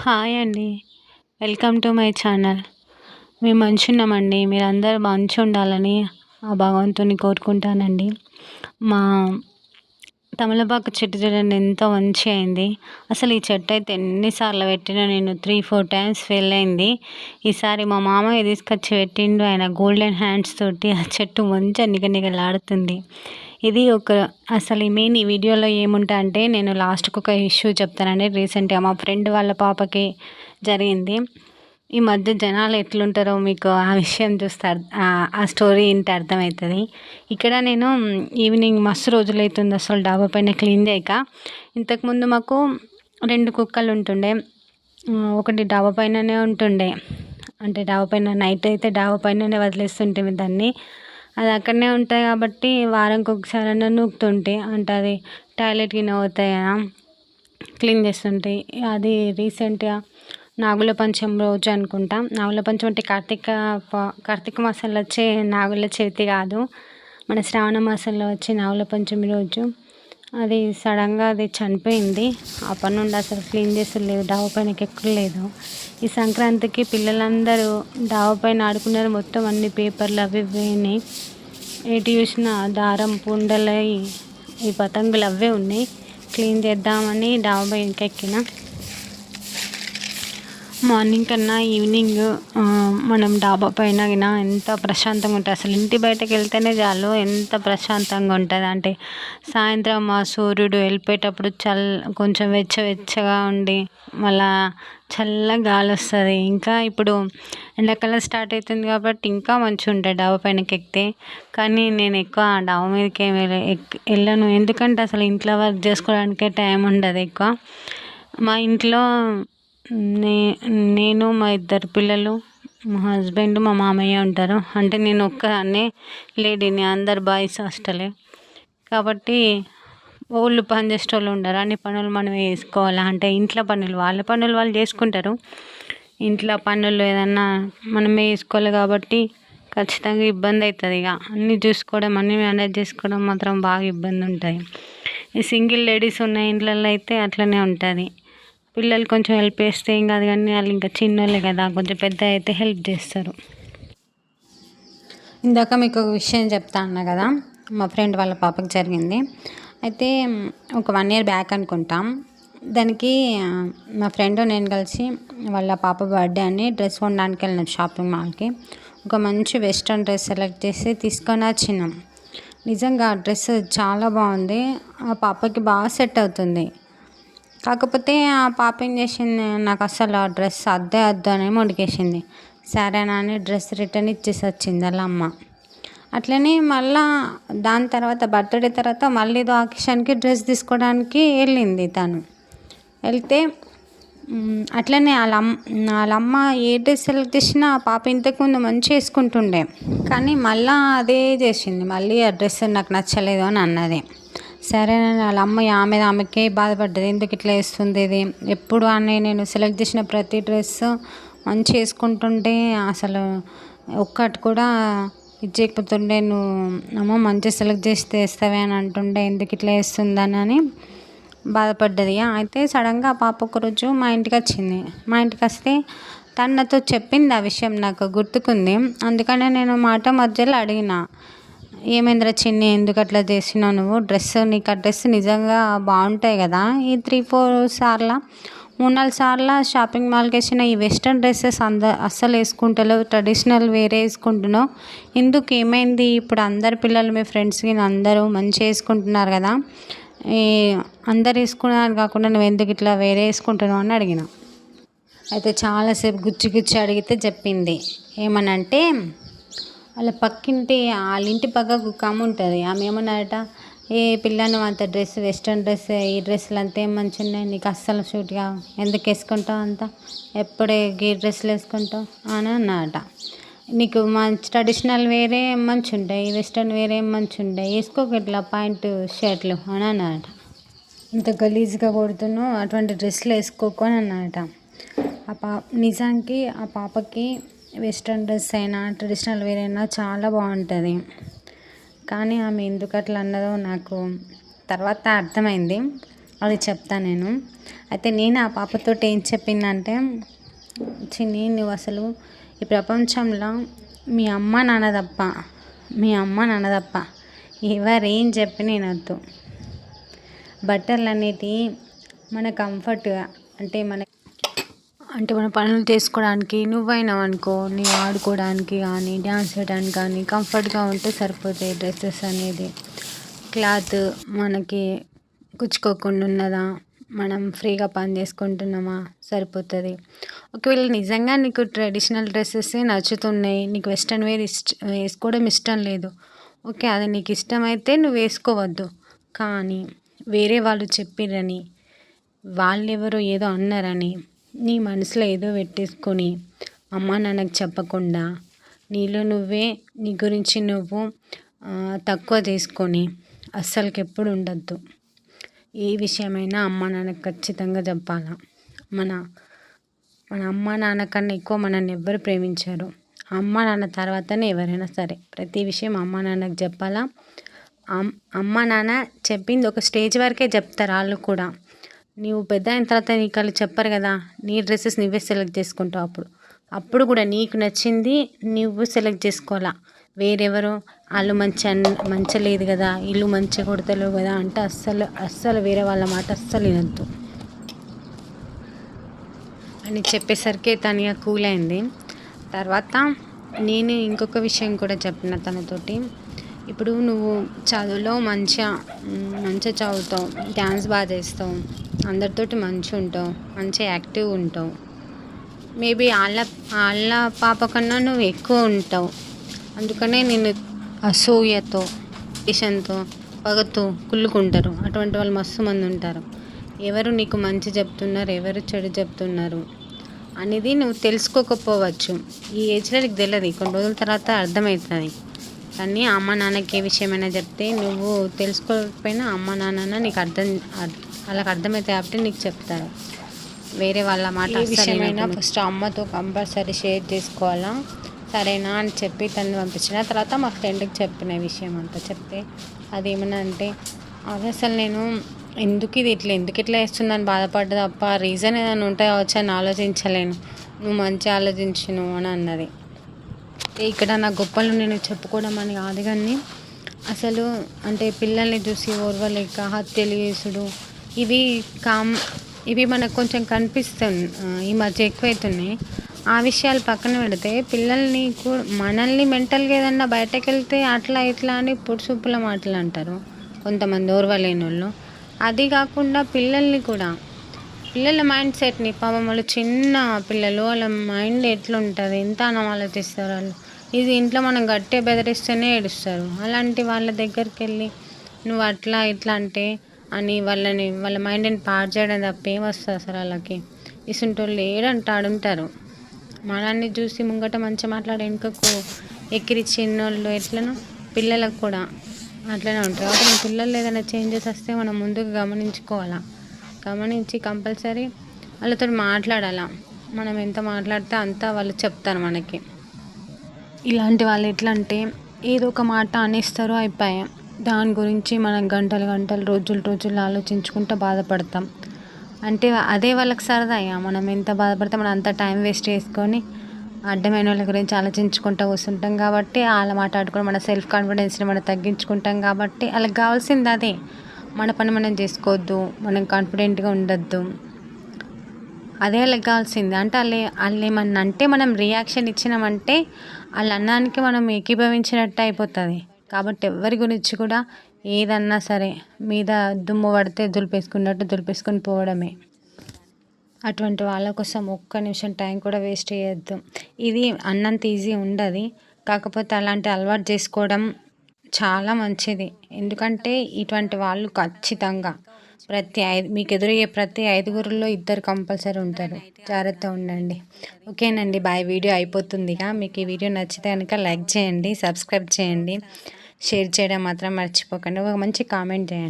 Hi అండి. Welcome to my channel. మేము మంచున్నామండి. మీరందరూ మంచిగుండాలని ఆ భగవంతుని కోరుకుంటానండి. మా తమలపాకు చెట్టు చూడండి ఎంత మంచిగయింది. అసలు ఈ చెట్టయితే ఎన్ని సార్లు పెట్టినా నేను 3, 4 టైమ్స్ ఫెయిల్ అయింది. ఈసారి మా మామయ్య తీసుకొచ్చి పెట్టిండు. ఆయన గోల్డెన్ హ్యాండ్స్ తోటి ఆ చెట్టు మంచిగా నిగనిగలాడుతుంది. ఇది అసలు మెయిన్ ఈ వీడియోలో ఏముంటదంటే నేను లాస్ట్‌కి ఒక ఇష్యూ చెప్తానండి. రీసెంట్‌గా మా ఫ్రెండ్ వాళ్ళ పాపకి జరిగింది. ఈ మధ్య జనాలు ఎట్లుంటారో మీకు ఆ విషయం చూస్తే ఆ స్టోరీ ఇంటే అర్థమవుతుంది. ఇక్కడ నేను ఈవినింగ్ మస్తు రోజులైతుంది అసలు డాబా పైన క్లీన్ చేయక. ఇంతకుముందు మాకు 2 కుక్కలు ఉంటుండే. ఒకటి డాబా పైననే ఉంటుండే. అంటే డాబా పైన నైట్ అయితే డాబా పైననే వదిలేస్తుంటిమి దాన్ని. అది అక్కడనే ఉంటాయి కాబట్టి వారానికి ఒకసారన్నా నూకుతుంటే అంటే అది టాయిలెట్ గిన పోతాయి కదా, క్లీన్ చేస్తుంటాయి. అది రీసెంట్గా నాగుల పంచమి రోజు అనుకుంటా. నాగుల పంచమి అంటే కార్తీక మాసంలో వచ్చే నాగుల చవితి కాదు, మన శ్రావణ మాసంలో వచ్చే నాగుల పంచమి రోజు అది సడన్గా అది చనిపోయింది. అప్పటి నుండి అసలు క్లీన్ చేస్తలేదు, డాబా పైనకి ఎక్కులేదు. ఈ సంక్రాంతికి పిల్లలందరూ డాబా పైన ఆడుకున్నారు. మొత్తం అన్ని పేపర్లు అవి ఇవి ఉన్నాయి. ఎటు చూసినా దారం పుండలై ఈ పతంగులు అవే ఉన్నాయి. క్లీన్ చేద్దామని డాబా పైనకి ఎక్కిన. మార్నింగ్ కన్నా ఈవినింగ్ మనం డాబా పైన గిన ఎంత ప్రశాంతంగా ఉంటుంది. అసలు ఇంటి బయటకు వెళ్తేనే చాలు ఎంత ప్రశాంతంగా ఉంటుంది. అంటే సాయంత్రం ఆ సూర్యుడు వెళ్ళిపోయేటప్పుడు కొంచెం వెచ్చగా ఉండి మళ్ళా చల్లగా గాలి వస్తుంది. ఇంకా ఇప్పుడు ఎండాకాలం స్టార్ట్ అవుతుంది కాబట్టి ఇంకా మంచిగా ఉంటుంది డాబా పైనకి ఎక్కితే. కానీ నేను ఎక్కువ డాబా మీదకి వెళ్ళను. ఎందుకంటే అసలు ఇంట్లో వర్క్ చేసుకోవడానికే టైం ఉండదు ఎక్కువ. మా ఇంట్లో నేను, మా 2 పిల్లలు, మా హస్బెండ్, మా మామయ్య ఉంటారు. అంటే నేను ఒక్కదాన్నే లేడీని, అందరు బాయ్స్ హాస్టలే కాబట్టి వాళ్ళు పని చేసేటోళ్ళు ఉండరు. అన్ని పనులు మనమే చేసుకోవాలా. అంటే ఇంట్లో పనులు వాళ్ళ పనులు వాళ్ళు చేసుకుంటారు. ఇంట్లో పనులు ఏదన్నా మనమే చేసుకోవాలి కాబట్టి ఖచ్చితంగా ఇబ్బంది అవుతుంది. ఇక అన్నీ చూసుకోవడం, అన్నీ మేనేజ్ చేసుకోవడం మాత్రం బాగా ఇబ్బంది ఉంటుంది. ఈ సింగిల్ లేడీస్ ఉన్న ఇండ్లలో అయితే అట్లనే ఉంటుంది. పిల్లలు కొంచెం హెల్ప్ చేస్తే ఏం కాదు, కానీ వాళ్ళు ఇంకా చిన్నోళ్ళే కదా, కొంచెం పెద్ద అయితే హెల్ప్ చేస్తారు. ఇందాక మీకు ఒక విషయం చెప్తా అన్నా కదా, మా ఫ్రెండ్ వాళ్ళ పాపకి జరిగింది. అయితే ఒక 1 year బ్యాక్ అనుకుంటాం. దానికి మా ఫ్రెండ్ నేను కలిసి వాళ్ళ పాప బర్త్డే అని డ్రెస్ కొనడానికి వెళ్ళినాం షాపింగ్ మాల్కి. ఒక మంచి వెస్ట్రన్ డ్రెస్ సెలెక్ట్ చేసి తీసుకొని వచ్చినాం. నిజంగా ఆ డ్రెస్ చాలా బాగుంది. ఆ పాపకి బాగా సెట్ అవుతుంది. కాకపోతే ఆ పాప ఏం చేసింది, నాకు అసలు ఆ డ్రెస్ వద్దు అని మొండికేసింది. సరేనా అని డ్రెస్ రిటర్న్ ఇచ్చేసి వచ్చింది వాళ్ళ అమ్మ. అట్లనే మళ్ళా దాని తర్వాత బర్త్డే తర్వాత మళ్ళీ ఏదో ఆకేషన్కి డ్రెస్ తీసుకోవడానికి వెళ్ళింది తను. వెళ్తే అట్లనే వాళ్ళ అమ్మ ఏ డ్రెస్ సెలెక్ట్ చేసినా ఆ పాప ఇంతకుముందు మంచిగా వేసుకుంటుండే, కానీ మళ్ళీ అదే చేసింది. మళ్ళీ ఆ డ్రెస్ నాకు నచ్చలేదు అని అన్నది. సరే వాళ్ళ అమ్మ ఆమెకే బాధపడ్డది. ఎందుకు ఇట్లా వేస్తుంది ఇది, ఎప్పుడు నేను సెలెక్ట్ చేసిన ప్రతి డ్రెస్ మంచిగా వేసుకుంటుంటే అసలు ఒక్కటి కూడా ఇది చేయకపోతుండే, నువ్వు అమ్మ మంచిగా సెలెక్ట్ చేస్తే వేస్తావే అని అంటుండే, ఎందుకు ఇట్లా వేస్తుందని బాధపడ్డది. అయితే సడన్గా ఆ పాప ఒకరోజు మా ఇంటికి వచ్చింది. మా ఇంటికి వస్తే తను నాతో చెప్పింది ఆ విషయం, నాకు గుర్తుకుంది. అందుకనే నేను మాట మధ్యలో అడిగిన, ఏమైందిరా చిన్ని, ఎందుకు అట్లా చేసినావు నువ్వు, నీకు ఆ డ్రెస్ నిజంగా బాగుంటాయి కదా, ఈ 3-4 సార్లు 3-4 సార్లు షాపింగ్ మాల్కి వేసిన ఈ వెస్ట్రన్ డ్రెస్సెస్ అస్సలు వేసుకుంటలేవు, ట్రెడిషనల్ వేరే వేసుకుంటున్నావు, ఎందుకు ఏమైంది, ఇప్పుడు అందరు పిల్లలు మీ ఫ్రెండ్స్ అందరూ మంచిగా వేసుకుంటున్నారు కదా, అందరు వేసుకున్నారు కాకుండా నువ్వు ఎందుకు ఇట్లా వేరే వేసుకుంటున్నావు అని అడిగిన. అయితే చాలాసేపు గుచ్చి అడిగితే చెప్పింది ఏమనంటే, వాళ్ళ ఇంటి పక్కకు ఒక ఆమె ఉంటుంది. ఆమె ఏమన్నారట, ఏ పిల్ల నువ్వు అంత వెస్ట్రన్ డ్రెస్ ఈ డ్రెస్సులు అంతా ఏం మంచిగా ఉన్నాయి, నీకు అస్సలు షూట్గా ఎందుకు వేసుకుంటావు, అంతా ఎప్పుడే ఈ డ్రెస్సులు వేసుకుంటావు అని అన్నారట. నీకు మంచి ట్రెడిషనల్ వేరే మంచి ఉంటాయి, వెస్ట్రన్ వేరే మంచి ఉంటాయి, వేసుకోక ఇట్లా పాయింట్ షర్ట్లు అని అన్నారట. ఇంత గలీజ్గా కొడుతున్నావు, అటువంటి డ్రెస్సులు వేసుకోకు అని అన్నారట. నిజానికి ఆ పాపకి వెస్ట్రన్ డ్రెస్ అయినా ట్రెడిషనల్ వేర్ అయినా చాలా బాగుంటుంది. కానీ ఆమె ఎందుకు అట్లా అన్నదో నాకు తర్వాత అర్థమైంది. అది చెప్తాను నేను. అయితే నేను ఆ పాపతోటి ఏం చెప్పిందంటే, చిన్ని నువ్వు అసలు ఈ ప్రపంచంలో మీ అమ్మ నాన్న తప్ప ఎవరేం చెప్పినా వినొద్దు. బట్టలు అనేటివి మన కంఫర్ట్గా అంటే మన పనులు చేసుకోవడానికి నువ్వైనావు అనుకో, నీ ఆడుకోవడానికి కానీ డ్యాన్స్ చేయడానికి కానీ కంఫర్ట్గా ఉంటే సరిపోతాయి. డ్రెస్సెస్ అనేది క్లాత్ మనకి కుచ్చుకోకుండా ఉన్నదా, మనం ఫ్రీగా పని చేసుకుంటున్నామా సరిపోతుంది. ఒకవేళ నిజంగా నీకు ట్రెడిషనల్ డ్రెస్సెస్ నచ్చుతున్నాయి, నీకు వెస్ట్రన్ వేర్ వేసుకోవడం ఇష్టం లేదు, ఓకే, అది నీకు ఇష్టమైతే నువ్వు వేసుకోవద్దు. కానీ వేరే వాళ్ళు చెప్పిరని, వాళ్ళెవరో ఏదో అన్నారని నీ మనసులో ఏదో పెట్టేసుకొని అమ్మా నాన్నకు చెప్పకుండా నీ గురించి నువ్వు తక్కువ చేసుకొని అస్సలకి ఎప్పుడు ఉండద్దు. ఏ విషయమైనా అమ్మా నాన్నకు ఖచ్చితంగా చెప్పాలా. మన అమ్మా నాన్న కన్నా ఎక్కువ మనల్ని ఎవ్వరు ప్రేమించారు. అమ్మా నాన్న తర్వాతనే ఎవరైనా సరే. ప్రతి విషయం అమ్మా నాన్నకు చెప్పాలా. అమ్మా నాన్న చెప్పింది ఒక స్టేజ్ వరకే చెప్తారు వాళ్ళు కూడా. నువ్వు పెద్ద అయిన తర్వాత నీకు వాళ్ళు చెప్పరు కదా, నీ డ్రెస్సెస్ నువ్వే సెలెక్ట్ చేసుకుంటావు. అప్పుడు కూడా నీకు నచ్చింది నువ్వు సెలెక్ట్ చేసుకోవాలా. వేరెవరో వాళ్ళు మంచిగా లేదు కదా, ఇల్లు మంచిగా కొడతలేవు కదా అంటే అస్సలు వేరే వాళ్ళ మాట అస్సలు వినొద్దు అని చెప్పేసరికి తను కూల్ అయింది. తర్వాత నేను ఇంకొక విషయం కూడా చెప్పిన తనతోటి. ఇప్పుడు నువ్వు చదువులో మంచిగా చదువుతావు, డ్యాన్స్ బాగా చేస్తావు, అందరితోటి మంచిగా ఉంటావు, మంచిగా యాక్టివ్ ఉంటావు. మేబీ వాళ్ళ పాప కన్నా నువ్వు ఎక్కువ ఉంటావు. అందుకనే నేను అసూయతో దేశంతో పగతో కుళ్ళుకుంటారు. అటువంటి వాళ్ళు మస్తు మంది ఉంటారు. ఎవరు నీకు మంచి చెప్తున్నారు, ఎవరు చెడు చెప్తున్నారు అనేది నువ్వు తెలుసుకోకపోవచ్చు. ఈ ఏజ్లో నీకు తెలియదు, కొన్ని రోజుల తర్వాత అర్థమవుతుంది. కానీ అమ్మ నాన్నకి ఏ విషయమైనా చెప్తే నువ్వు తెలుసుకోకపోయినా అమ్మ నాన్న నీకు వాళ్ళకి అర్థమవుతాయి కాబట్టి నీకు చెప్తారు. వేరే వాళ్ళ మాట విషయమైనా ఫస్ట్ అమ్మతో కంపల్సరీ షేర్ చేసుకోవాలా. సరేనా అని చెప్పి తను పంపించిన తర్వాత మా ఫ్రెండ్కి చెప్పిన విషయం అంతా చెప్తే అదేమన్నా అంటే, అది అసలు నేను ఎందుకు ఇట్లా వేస్తుందని బాధపడ్డా తప్ప రీజన్ ఏదైనా ఉంటే కావచ్చు అని ఆలోచించలేను. నువ్వు మంచిగా ఆలోచించను అని అన్నది. ఇక్కడ నా గొప్పలు నేను చెప్పుకోవడం అని కాదు, కానీ అసలు అంటే పిల్లల్ని చూసి ఓర్వలేక హత్యలు చేసుడు ఇవి మనకు కొంచెం కనిపిస్తుంది. ఈ మధ్య ఎక్కువైతున్నాయి. ఆ విషయాలు పక్కన పెడితే పిల్లల్ని మనల్ని మెంటల్గా ఏదన్నా బయటకు వెళ్తే అట్లా ఇట్లా అని పొడుసూపుల మాటలు అంటారు కొంతమంది ఓర్వలేని వాళ్ళు. అది కాకుండా పిల్లల మైండ్ సెట్ని పాపం వాళ్ళు చిన్న పిల్లలు, వాళ్ళ మైండ్ ఎట్లుంటుంది, ఎంత అనం ఆలోచిస్తారు వాళ్ళు. ఇది ఇంట్లో మనం గట్టిగా బెదిరిస్తేనే ఏడుస్తారు. అలాంటి వాళ్ళ దగ్గరికి వెళ్ళి నువ్వు అట్లా ఇట్లా అంటే అని వాళ్ళ మైండ్ని పాడు చేయడం తప్ప ఏం వస్తుంది అసలు వాళ్ళకి. ఇసుంటోళ్ళు ఆడుంటారు. మనల్ని చూసి ముంగట మంచిగా మాట్లాడే వెనుకకు ఎక్కిరిచ్చిన్నోళ్ళు ఎట్లనో పిల్లలకు కూడా అట్లనే ఉంటారు. కాబట్టి మన పిల్లలు ఏదైనా చేంజెస్ వస్తే మనం ముందుకు గమనించి కంపల్సరీ వాళ్ళతో మాట్లాడాలా. మనం ఎంత మాట్లాడితే అంతా వాళ్ళు చెప్తారు మనకి. ఇలాంటి వాళ్ళు ఎట్లా అంటే ఏదో ఒక మాట అనేస్తారు, అయిపోయాం. దాని గురించి మనం గంటలు రోజులు ఆలోచించుకుంటూ బాధపడతాం. అంటే అదే వాళ్ళకి సరదా. మనం ఎంత బాధపడితే మనం అంత టైం వేస్ట్ చేసుకొని అడ్డమైన వాళ్ళ గురించి ఆలోచించుకుంటూ కూర్చుంటాం. కాబట్టి వాళ్ళ మాట్లాడుకొని మన సెల్ఫ్ కాన్ఫిడెన్స్ని మనం తగ్గించుకుంటాం. కాబట్టి వాళ్ళకి కావాల్సింది అదే, మన పని మనం చేసుకోవద్దు, మనం కాన్ఫిడెంట్గా ఉండొద్దు, అదే వాళ్ళకి కావాల్సింది. అంటే వాళ్ళు ఏమన్నా అంటే మనం రియాక్షన్ ఇచ్చినామంటే వాళ్ళ అన్నానికి మనం ఏకీభవించినట్టు అయిపోతుంది. కాబట్టి ఎవరి గురించి కూడా ఏదన్నా సరే మీద దుమ్ము పడితే దులిపేసుకొని పోవడమే. అటువంటి వాళ్ళ కోసం ఒక్క నిమిషం టైం కూడా వేస్ట్ చేయొద్దు. ఇది అన్నంత ఈజీ ఉండదు. కాకపోతే అలాంటి అలవాటు చేసుకోవడం చాలా మంచిది. ఎందుకంటే ఇటువంటి వాళ్ళు ఖచ్చితంగా మీకు ఎదురయ్యే ప్రతి 5గురిలో 2 కంపల్సరీ ఉంటారు. జాగ్రత్త ఉండండి. ఓకేనండి, బాయ్. వీడియో అయిపోతుందిగా. మీకు ఈ వీడియో నచ్చితే కనుక లైక్ చేయండి, సబ్స్క్రైబ్ చేయండి, షేర్ చేయడం మాత్రం మర్చిపోకండి. ఒక మంచి కామెంట్ చేయండి.